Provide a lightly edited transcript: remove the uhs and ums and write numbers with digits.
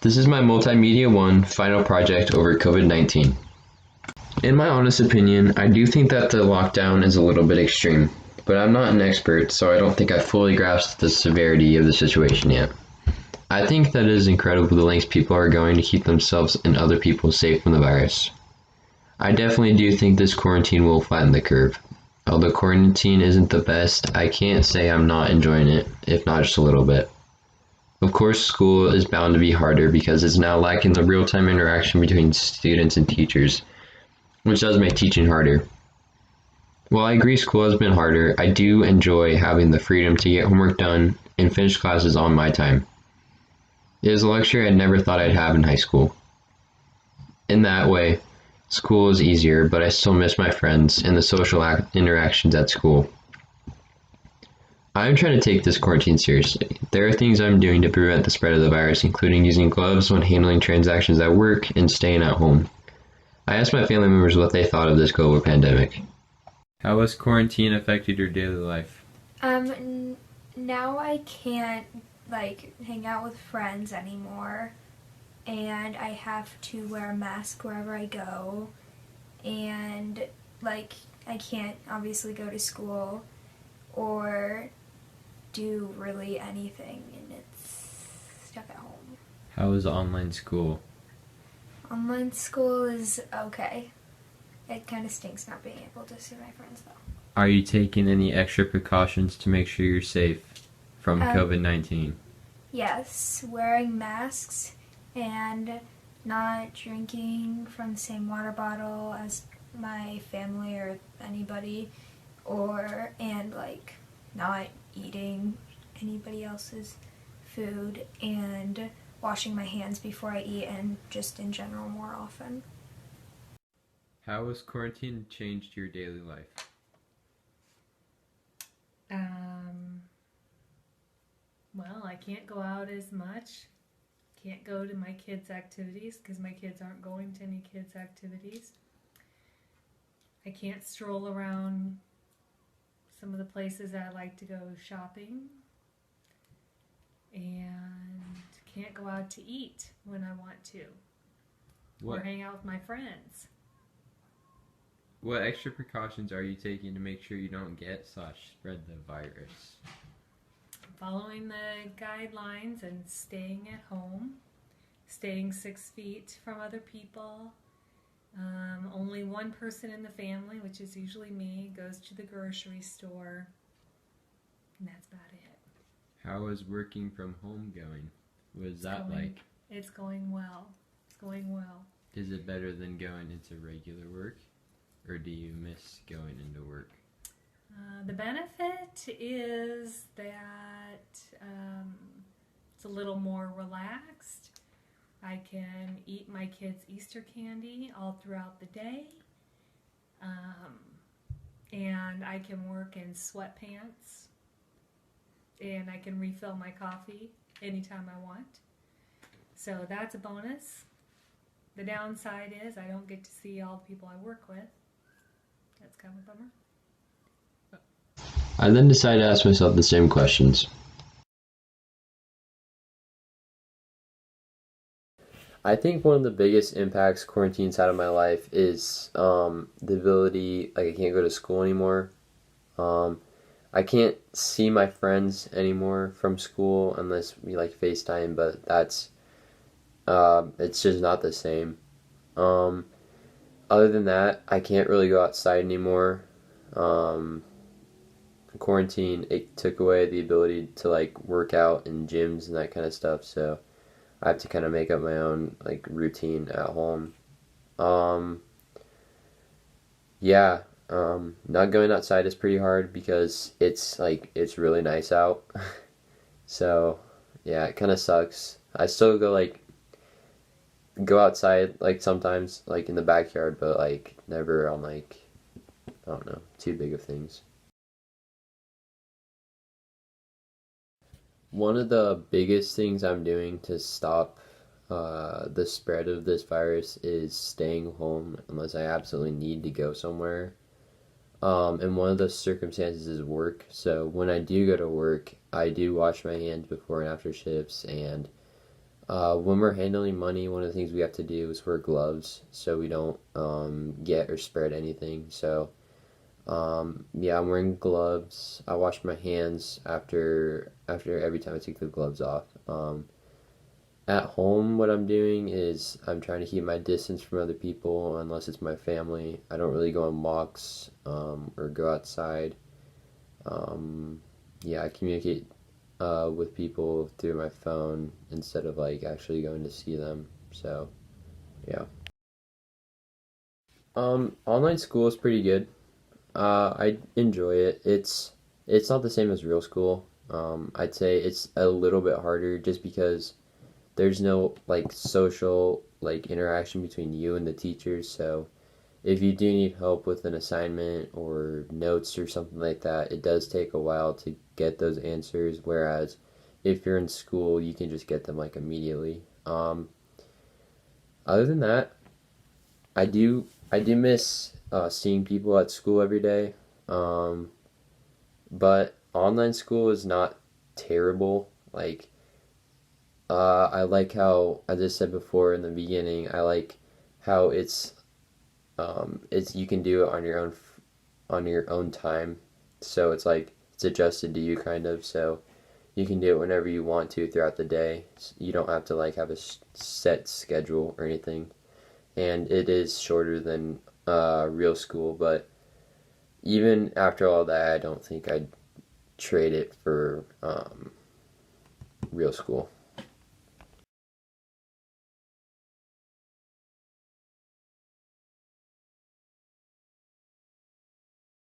This is my Multimedia 1 final project over COVID-19. In my honest opinion, I do think that the lockdown is a little bit extreme, but I'm not an expert, so I don't think I fully grasped the severity of the situation yet. I think that it is incredible the lengths people are going to keep themselves and other people safe from the virus. I definitely do think this quarantine will flatten the curve. Although quarantine isn't the best, I can't say I'm not enjoying it, if not just a little bit. Of course, school is bound to be harder because it's now lacking the real-time interaction between students and teachers, which does make teaching harder. While I agree school has been harder, I do enjoy having the freedom to get homework done and finish classes on my time. It is a luxury I never thought I'd have in high school. In that way, school is easier, but I still miss my friends and the social interactions at school. I'm trying to take this quarantine seriously. There are things I'm doing to prevent the spread of the virus, including using gloves when handling transactions at work and staying at home. I asked my family members what they thought of this global pandemic. How has quarantine affected your daily life? Now I can't, hang out with friends anymore, and I have to wear a mask wherever I go, and, I can't obviously go to school or do really anything, and it's stuck at home. How is online school? Online school is okay. It kind of stinks not being able to see my friends, though. Are you taking any extra precautions to make sure you're safe from Um, COVID-19? Yes, wearing masks and not drinking from the same water bottle as my family or anybody, and not eating anybody else's food, and washing my hands before I eat, and just in general more often. How has quarantine changed your daily life? Well, I can't go out as much. Can't go to my kids' activities because my kids aren't going to any kids' activities. I can't stroll around some of the places I like to go shopping. And can't go out to eat when I want to. Or hang out with my friends. What extra precautions are you taking to make sure you don't get/spread the virus? Following the guidelines and staying at home, staying 6 feet from other people. Only one person in the family, which is usually me, goes to the grocery store, and that's about it. How is working from home going? What is that like? It's going well. It's going well. Is it better than going into regular work? Or do you miss going into work? The benefit is that it's a little more relaxed. I can eat my kids' Easter candy all throughout the day. And I can work in sweatpants. And I can refill my coffee anytime I want. So that's a bonus. The downside is I don't get to see all the people I work with. That's kind of a bummer. I then decided to ask myself the same questions. I think one of the biggest impacts quarantine's had on my life is the ability, I can't go to school anymore. I can't see my friends anymore from school unless we FaceTime, but that's it's just not the same. Other than that, I can't really go outside anymore. Quarantine, it took away the ability to work out in gyms and that kind of stuff, so I have to kind of make up my own routine at home. Not going outside is pretty hard because it's really nice out. So yeah, it kind of sucks. I still go outside sometimes in the backyard, but never on I don't know, too big of things. One of the biggest things I'm doing to stop the spread of this virus is staying home unless I absolutely need to go somewhere. And one of the circumstances is work. So when I do go to work, I do wash my hands before and after shifts, and When we're handling money, one of the things we have to do is wear gloves so we don't get or spread anything. So yeah, I'm wearing gloves. I wash my hands after every time I take the gloves off. At home, what I'm doing is I'm trying to keep my distance from other people unless it's my family. I don't really go on walks or go outside. Um, yeah, I communicate with people through my phone instead of like actually going to see them. So yeah. Online school is pretty good. I enjoy it. It's not the same as real school. I'd say it's a little bit harder just because there's no like social like interaction between you and the teachers. So if you do need help with an assignment or notes or something like that, it does take a while to get those answers. Whereas if you're in school, you can just get them like immediately. Other than that, I do miss seeing people at school every day. Um, but online school is not terrible. Like I like how, as I said before in the beginning, I like how it's you can do it on your own time. So it's like it's adjusted to you kind of. So you can do it whenever you want to throughout the day. You don't have to like have a set schedule or anything. And it is shorter than real school, but even after all that, I don't think I'd trade it for real school.